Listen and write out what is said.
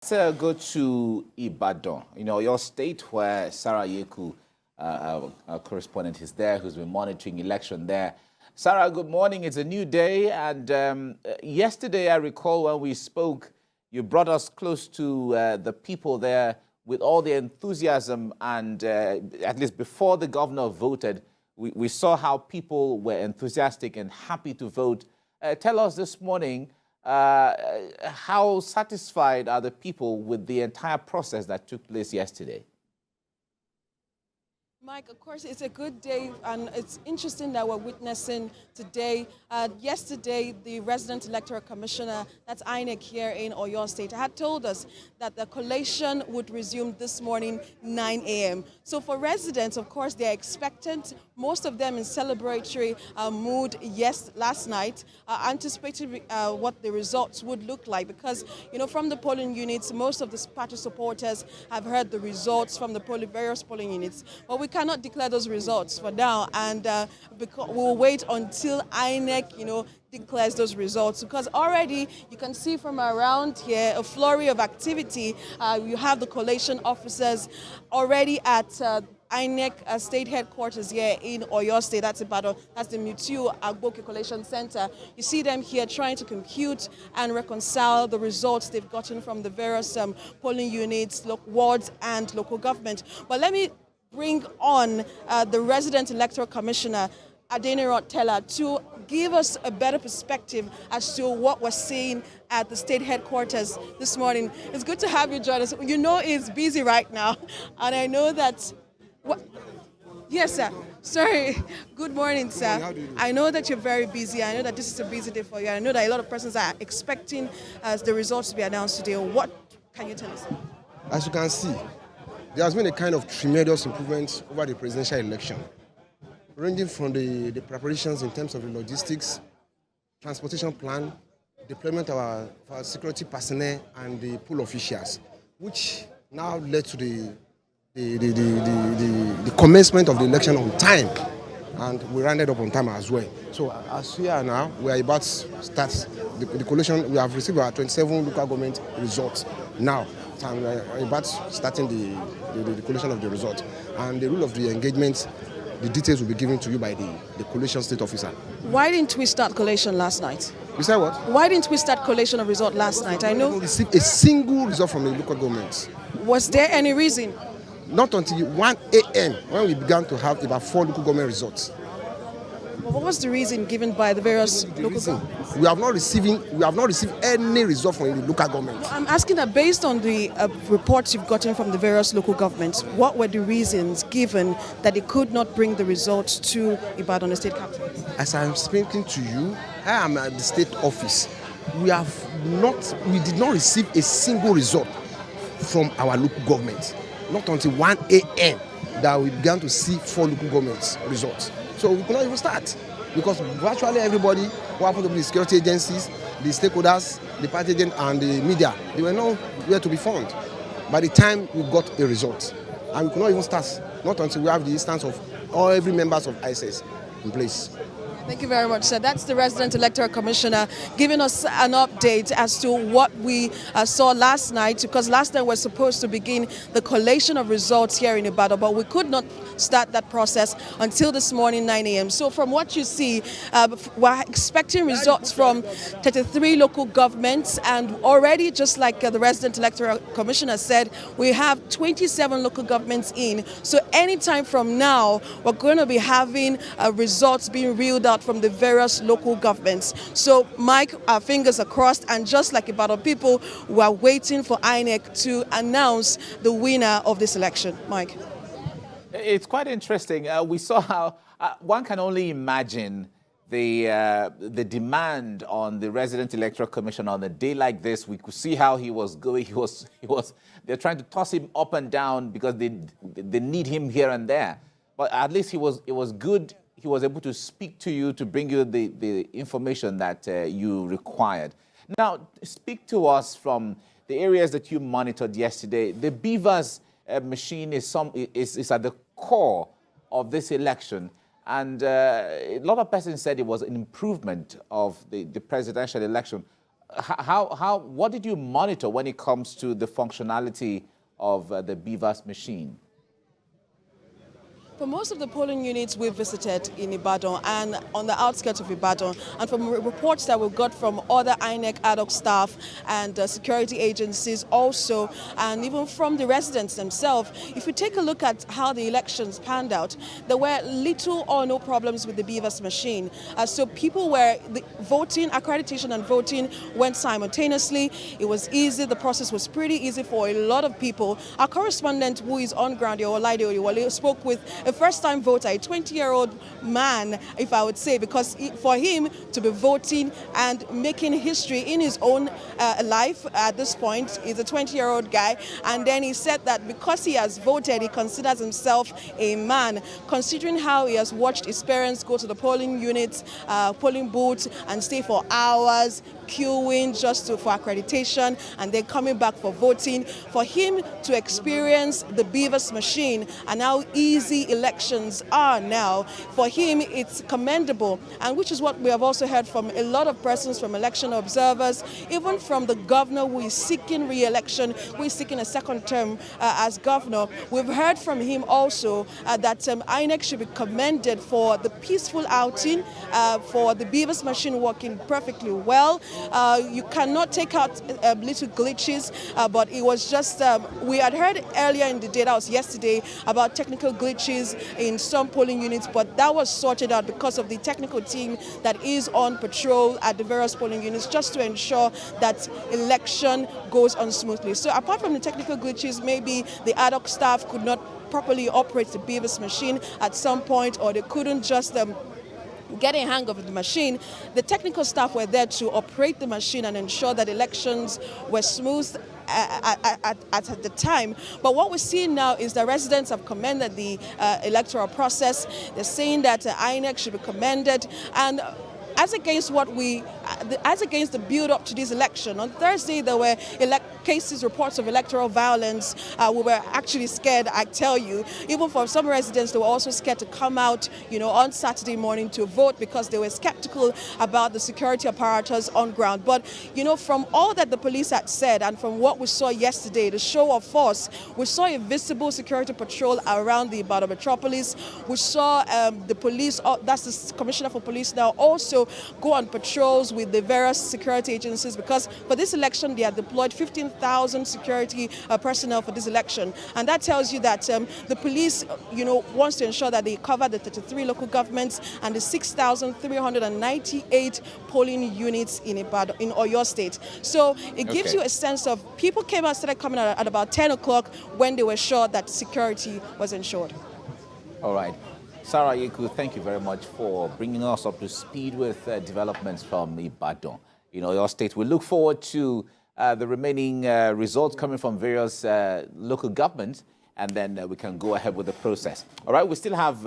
Let's go to Ibadan, your state where Sarah Ayeku, our correspondent, is there, who's been monitoring election there. Sarah, good morning. It's a new day. And yesterday, I recall when we spoke, you brought us close to the people there with all the enthusiasm. And at least before the governor voted, we saw how people were enthusiastic and happy to vote. Tell us this morning, how satisfied are the people with the entire process that took place yesterday? Mike, of course, it's a good day, and it's interesting that we're witnessing today. Yesterday, the resident electoral commissioner, that's INEC here in Oyo State, had told us that the collation would resume this morning, 9 a.m. So for residents, of course, they're expectant, most of them in celebratory mood last night, anticipating what the results would look like. Because, from the polling units, most of the party supporters have heard the results from the various polling units. But we cannot declare those results for now, and we'll wait until INEC, declares those results, because already you can see from around here a flurry of activity. You have the collation officers already at INEC state headquarters here in Oyo State. That's Ibadan. That's the Mutiu Agboke Collation Center. You see them here trying to compute and reconcile the results they've gotten from the various polling units, wards, and local government. But let me bring on the resident electoral commissioner, Adeniro Teller, to give us a better perspective as to what we're seeing at the state headquarters this morning. It's good to have you join us. It's busy right now, and I know that... Yes, sir. Sorry. Good morning, sir. How do you do? I know that you're very busy. I know that this is a busy day for you. I know that a lot of persons are expecting the results to be announced today. What can you tell us? As you can see, there has been a kind of tremendous improvement over the presidential election, ranging from the preparations in terms of the logistics, transportation plan, deployment of our security personnel and the pool officials, which now led to the commencement of the election on time, and we rounded up on time as well. So as we are now, we are about to start the collation. We have received our 27 local government results now, and we are about starting the collation of the results. And the rule of the engagement, the details will be given to you by the collation state officer. Why didn't we start collation last night? You said what? Why didn't we start collation of result last night? I know. We received a single result from the local government. Was there any reason? Not until 1 a.m. when we began to have about 4 local government results. What was the reason given by the various local governments? We have not received any result from the local government. I'm asking that based on the reports you've gotten from the various local governments, what were the reasons given that they could not bring the results to Ibadan, the state capital? As I'm speaking to you, I am at the state office. We did not receive a single result from our local government. Not until 1 a.m. that we began to see 4 local government results. So we could not even start, because virtually everybody who happened to be the security agencies, the stakeholders, the party agent, and the media, they were nowhere to be found by the time we got a result. And we could not even start, not until we have the instance of every members of ISS in place. Thank you very much, sir. That's the resident electoral commissioner giving us an update as to what we saw last night, because last night we're supposed to begin the collation of results here in Ibadan, but we could not start that process until this morning, 9 a.m. So from what you see, we're expecting results from 33 local governments, and already, just like the resident electoral commissioner said, we have 27 local governments in. So anytime from now, we're going to be having results being reeled out from the various local governments. So, Mike, our fingers are crossed, and just like Ibadan people, we are waiting for INEC to announce the winner of this election. Mike. It's quite interesting. We saw how one can only imagine the demand on the resident electoral commission on a day like this. We could see how he was going. They're trying to toss him up and down because they need him here and there. But at least it was good. He was able to speak to you, to bring you the information that you required. Now, speak to us from the areas that you monitored yesterday. The Beavers machine is at the core of this election. And a lot of persons said it was an improvement of the presidential election. what did you monitor when it comes to the functionality of the BVAS machine? For most of the polling units we visited in Ibadan and on the outskirts of Ibadan, and from reports that we got from other INEC ad hoc staff and security agencies also, and even from the residents themselves, if you take a look at how the elections panned out, there were little or no problems with the BVAS machine. So people were voting, accreditation and voting went simultaneously. It was easy. The process was pretty easy for a lot of people. Our correspondent who is on ground, Olaide Oyewole, spoke with a first-time voter, a 20-year-old man, if I would say, because for him to be voting and making history in his own life at this point, he's a 20-year-old guy, and then he said that because he has voted, he considers himself a man, considering how he has watched his parents go to the polling units, polling booths, and stay for hours, queuing just for accreditation, and then coming back for voting. For him to experience the BVAS machine and how easy elections are now, for him it's commendable, and which is what we have also heard from a lot of persons, from election observers, even from the governor who is seeking re-election, who is seeking a second term as governor. We've heard from him also that INEC should be commended for the peaceful outing, for the BVAS machine working perfectly well. You cannot take out little glitches, but it was just, we had heard earlier in the day, that was yesterday, about technical glitches in some polling units, but that was sorted out because of the technical team that is on patrol at the various polling units just to ensure that election goes on smoothly. So apart from the technical glitches, maybe the ad hoc staff could not properly operate the BVAS machine at some point, or they couldn't just get a hang of the machine. The technical staff were there to operate the machine and ensure that elections were smooth at the time. But what we're seeing now is the residents have commended the electoral process. They're saying that INEC should be commended, and as against the build-up to this election, on Thursday there were reports of electoral violence. We were actually scared, I tell you. Even for some residents, they were also scared to come out, on Saturday morning to vote because they were skeptical about the security apparatus on ground. But, from all that the police had said and from what we saw yesterday, the show of force, we saw a visible security patrol around the Ibadan metropolis. We saw the police, that's the Commissioner for Police now, also go on patrols with the various security agencies, because for this election they have deployed 15,000 security personnel for this election, and that tells you that the police wants to ensure that they cover the 33 local governments and the 6,398 polling units in Ibadan, in Oyo State. So it gives you a sense of people started coming out at about 10 o'clock when they were sure that security was ensured. All right. Sarah Ayeku, thank you very much for bringing us up to speed with developments from Ibadan in Oyo State. We look forward to the remaining results coming from various local governments, and then we can go ahead with the process. All right, we still have